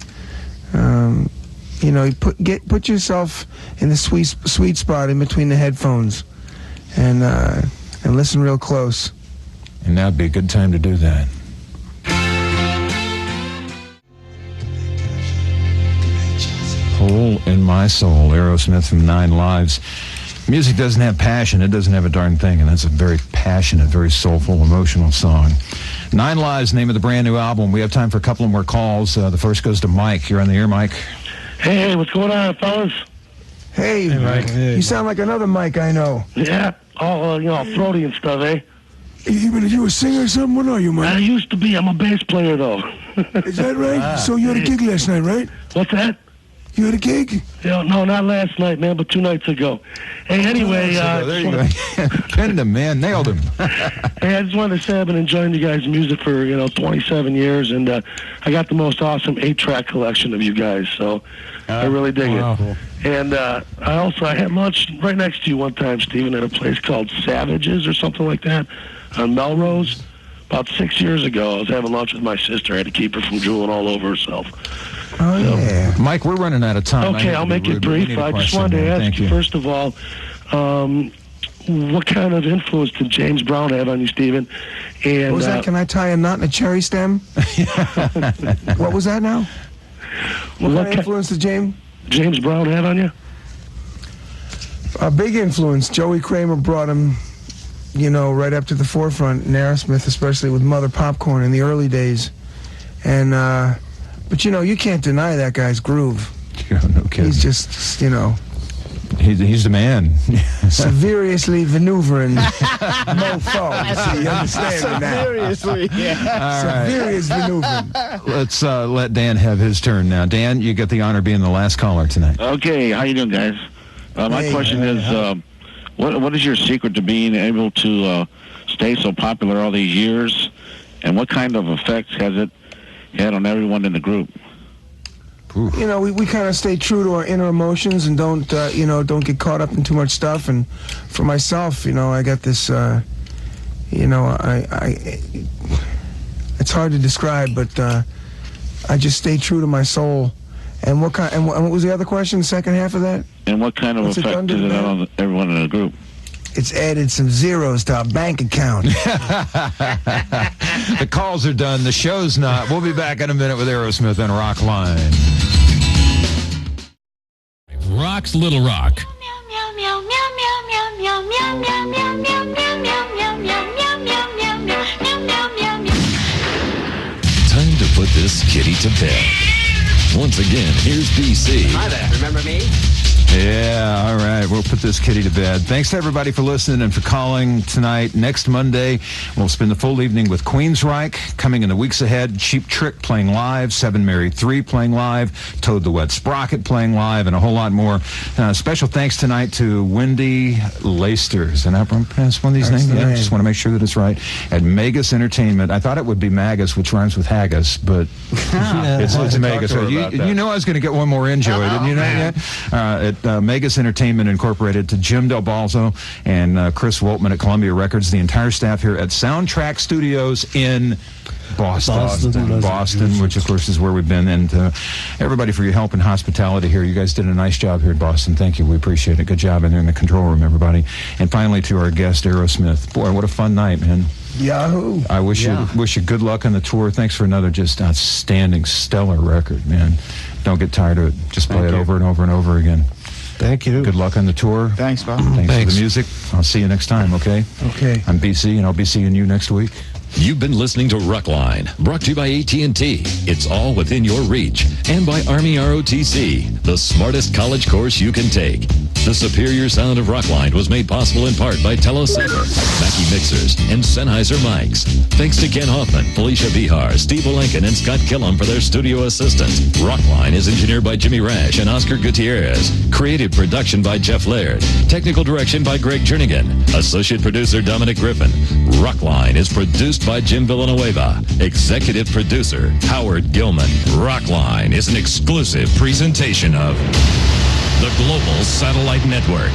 [SPEAKER 3] you know, you put yourself in the sweet spot in between the headphones, and listen real close.
[SPEAKER 2] And now'd be a good time to do that. Hole in My Soul, Aerosmith from 9 Lives. Music doesn't have passion. It doesn't have a darn thing, and that's a very passionate, very soulful, emotional song. 9 Lives, name of the brand new album. We have time for a couple of more calls. The first goes to Mike. You're on the air, Mike.
[SPEAKER 15] Hey, what's going on, fellas?
[SPEAKER 3] Hey, Mike. You sound like another Mike I know.
[SPEAKER 15] Yeah, all you know, throaty and stuff, eh?
[SPEAKER 3] You a singer or something? What are you, Mike?
[SPEAKER 15] I used to be. I'm a bass player, though.
[SPEAKER 3] Is that right? So you had a gig last night, right?
[SPEAKER 15] What's that?
[SPEAKER 3] You had a gig?
[SPEAKER 15] Yeah, no, not last night, man, but 2 nights ago. Hey, anyway,
[SPEAKER 2] there you go. Pinned him, man. Nailed him.
[SPEAKER 15] Hey, I just wanted to say I've been enjoying you guys' music for, 27 years, and I got the most awesome 8-track collection of you guys, so I really dig it. Cool. And I had lunch right next to you one time, Stephen, at a place called Savages or something like that on Melrose. About 6 years ago, I was having lunch with my sister. I had to keep her from drooling all over herself.
[SPEAKER 3] Oh, yeah.
[SPEAKER 2] Mike, we're running out of time.
[SPEAKER 15] Okay, I'll make it brief. I just wanted to ask you, first of all, what kind of influence did James Brown have on you, Stephen? And,
[SPEAKER 3] what was that? Can I tie a knot in a cherry stem? What was that now? What kind of influence did
[SPEAKER 15] James Brown have on you?
[SPEAKER 3] A big influence. Joey Kramer brought him, right up to the forefront in Aerosmith, especially with Mother Popcorn in the early days. And, but you can't deny that guy's groove.
[SPEAKER 2] No kidding.
[SPEAKER 3] He's just,
[SPEAKER 2] He's the man.
[SPEAKER 3] Severiously maneuvering mofo. So you understand now.
[SPEAKER 7] Seriously, yeah.
[SPEAKER 3] Severious maneuvering.
[SPEAKER 2] Let's let Dan have his turn now. Dan, you get the honor of being the last caller tonight.
[SPEAKER 16] Okay, how you doing, guys? My question is, what is your secret to being able to stay so popular all these years, and what kind of effects has it had on everyone in the group?
[SPEAKER 3] We kind of stay true to our inner emotions and don't get caught up in too much stuff. And for myself, I got this, it's hard to describe, but I just stay true to my soul. And what was the other question? The second half of that?
[SPEAKER 16] And what kind of effect did it have on everyone in the group?
[SPEAKER 3] It's added some zeros to our bank account.
[SPEAKER 2] The calls are done. The show's not. We'll be back in a minute with Aerosmith and Rockline.
[SPEAKER 1] Rock's Little Rock. Time to put this kitty to bed. Once again, here's BC.
[SPEAKER 17] Hi there. Remember me?
[SPEAKER 2] Yeah, all right. We'll put this kitty to bed. Thanks to everybody for listening and for calling tonight. Next Monday, we'll spend the full evening with Queensryche. Coming in the weeks ahead, Cheap Trick playing live, 7 Mary 3 playing live, Toad the Wet Sprocket playing live, and a whole lot more. Special thanks tonight to Wendy Leisters. And I pronounced one of these names? Yeah, just want to make sure that it's right. At Magus Entertainment. I thought it would be Magus, which rhymes with haggis, but it's Magus. You know I was going to get one more in, Joey, didn't you know that? At Magus Entertainment Incorporated, to Jim Del Balzo and Chris Woltman at Columbia Records, the entire staff here at Soundtrack Studios in Boston, which of course is where we've been, and everybody for your help and hospitality here. You guys did a nice job here at Boston. Thank you. We appreciate it. Good job in there in the control room, everybody. And finally to our guest, Aerosmith. Boy, what a fun night, man.
[SPEAKER 3] Yahoo!
[SPEAKER 2] I wish you good luck on the tour. Thanks for another just outstanding, stellar record, man. Don't get tired of it. Just play it over and over and over again.
[SPEAKER 5] Thank you.
[SPEAKER 2] Good luck on the tour.
[SPEAKER 7] Thanks, Bob.
[SPEAKER 2] Thanks for the music. I'll see you next time, okay?
[SPEAKER 3] Okay.
[SPEAKER 2] I'm BC, and I'll be seeing you next week.
[SPEAKER 1] You've been listening to Rockline, brought to you by AT&T. It's all within your reach. And by Army ROTC, the smartest college course you can take. The superior sound of Rockline was made possible in part by Telesaver, Mackie Mixers, and Sennheiser mics. Thanks to Ken Hoffman, Felicia Bihar, Steve Olenkin, and Scott Killam for their studio assistance. Rockline is engineered by Jimmy Rash and Oscar Gutierrez. Creative production by Jeff Laird. Technical direction by Greg Jernigan. Associate producer Dominic Griffin. Rockline is produced by Jim Villanueva. Executive producer Howard Gilman. Rockline is an exclusive presentation of the Global Satellite Network.